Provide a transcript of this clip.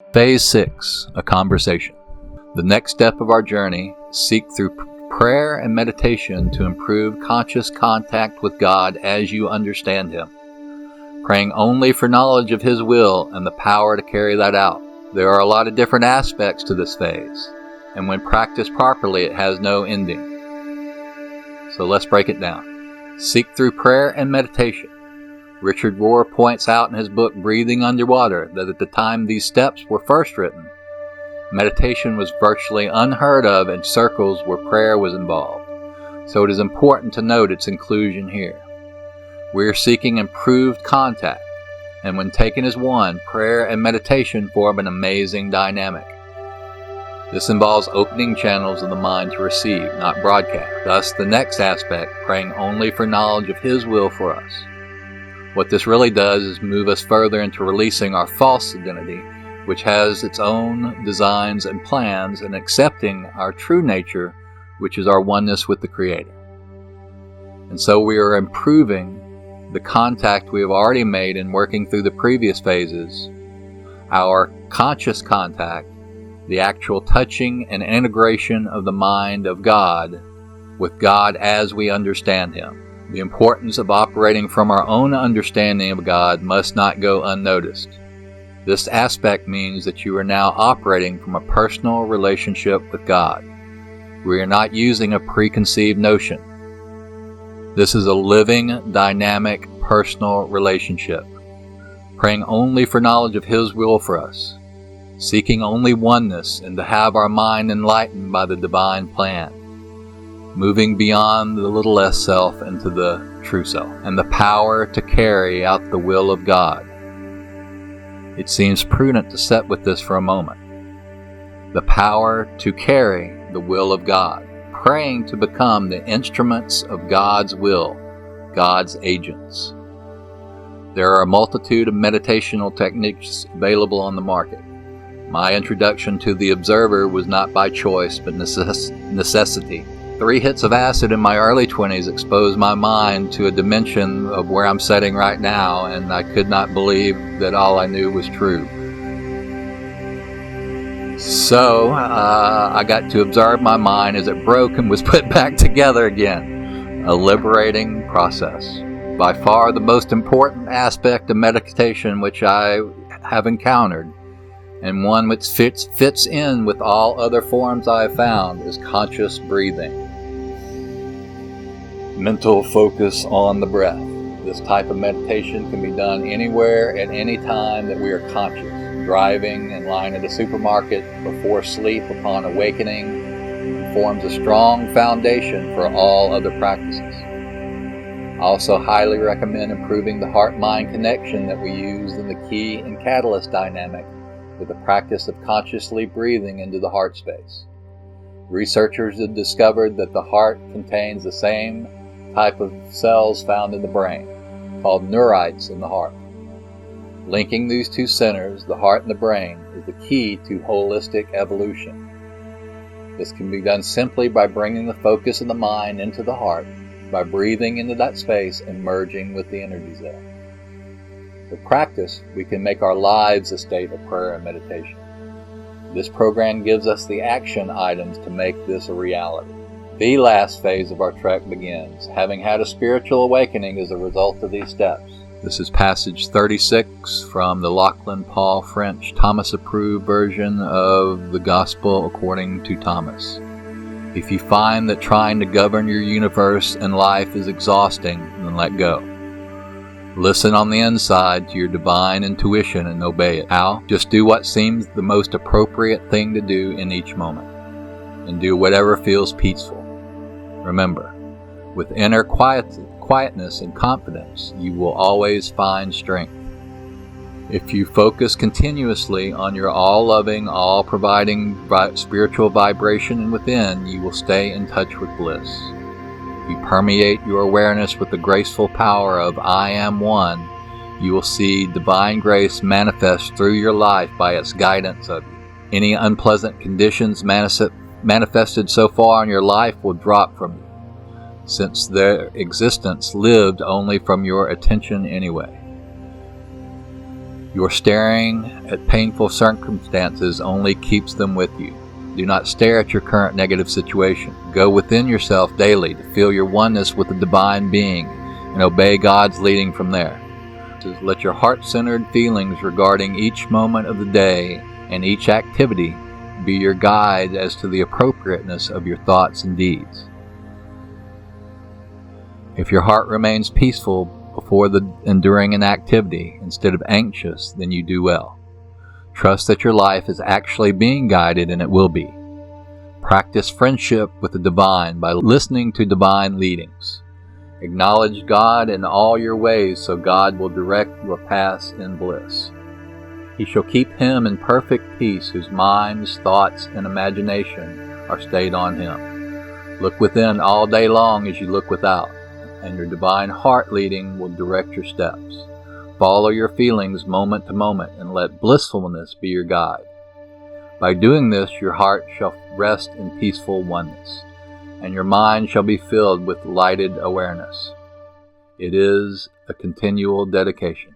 Phase 6, a conversation. The next step of our journey, seek through prayer and meditation to improve conscious contact with God as you understand Him, praying only for knowledge of His will and the power to carry that out. There are a lot of different aspects to this phase, and when practiced properly, it has no ending. So let's break it down. Seek through prayer and meditation. Richard Rohr points out in his book Breathing Underwater that at the time these steps were first written, meditation was virtually unheard of in circles where prayer was involved, so it is important to note its inclusion here. We are seeking improved contact, and when taken as one, prayer and meditation form an amazing dynamic. This involves opening channels of the mind to receive, not broadcast. Thus, the next aspect, praying only for knowledge of His will for us. What this really does is move us further into releasing our false identity, which has its own designs and plans, and accepting our true nature, which is our oneness with the Creator. And so we are improving the contact we have already made in working through the previous phases, our conscious contact, the actual touching and integration of the mind of God with God as we understand Him. The importance of operating from our own understanding of God must not go unnoticed. This aspect means that you are now operating from a personal relationship with God. We are not using a preconceived notion. This is a living, dynamic, personal relationship, praying only for knowledge of His will for us, seeking only oneness and to have our mind enlightened by the divine plan, moving beyond the little s self into the true self, and the power to carry out the will of God. It seems prudent to sit with this for a moment. The power to carry the will of God, praying to become the instruments of God's will, God's agents. There are a multitude of meditational techniques available on the market. My introduction to the Observer was not by choice, but necessity. 3 hits of acid in my early 20s exposed my mind to a dimension of where I'm sitting right now, and I could not believe that all I knew was true. So I got to observe my mind as it broke and was put back together again. A liberating process. By far the most important aspect of meditation which I have encountered, and one which fits in with all other forms I have found, is conscious breathing. Mental focus on the breath. This type of meditation can be done anywhere at any time that we are conscious. Driving, in line at a supermarket, before sleep, upon awakening, and forms a strong foundation for all other practices. I also highly recommend improving the heart-mind connection that we use in the key and catalyst dynamic with the practice of consciously breathing into the heart space. Researchers have discovered that the heart contains the same type of cells found in the brain, called neurites in the heart. Linking these two centers, the heart and the brain, is the key to holistic evolution. This can be done simply by bringing the focus of the mind into the heart, by breathing into that space and merging with the energies there. With practice, we can make our lives a state of prayer and meditation. This program gives us the action items to make this a reality. The last phase of our trek begins, having had a spiritual awakening as a result of these steps. This is passage 36 from the Lachlan Paul French Thomas-approved version of the Gospel according to Thomas. If you find that trying to govern your universe and life is exhausting, then let go. Listen on the inside to your divine intuition and obey it. How? Just do what seems the most appropriate thing to do in each moment, and do whatever feels peaceful. Remember, with inner quietness and confidence, you will always find strength. If you focus continuously on your all-loving, all-providing spiritual vibration within, you will stay in touch with bliss. If you permeate your awareness with the graceful power of I Am One, you will see divine grace manifest through your life by its guidance of you. Any unpleasant conditions manifested so far in your life will drop from you, since their existence lived only from your attention anyway. Your staring at painful circumstances only keeps them with you. Do not stare at your current negative situation. Go within yourself daily to feel your oneness with the divine being and obey God's leading from there. Let your heart-centered feelings regarding each moment of the day and each activity be your guide as to the appropriateness of your thoughts and deeds. If your heart remains peaceful before enduring an activity instead of anxious, then you do well. Trust that your life is actually being guided, and it will be. Practice friendship with the divine by listening to divine leadings. Acknowledge God in all your ways, so God will direct your paths in bliss. He shall keep him in perfect peace whose minds, thoughts, and imagination are stayed on him. Look within all day long as you look without, and your divine heart leading will direct your steps. Follow your feelings moment to moment, and let blissfulness be your guide. By doing this, your heart shall rest in peaceful oneness, and your mind shall be filled with lighted awareness. It is a continual dedication.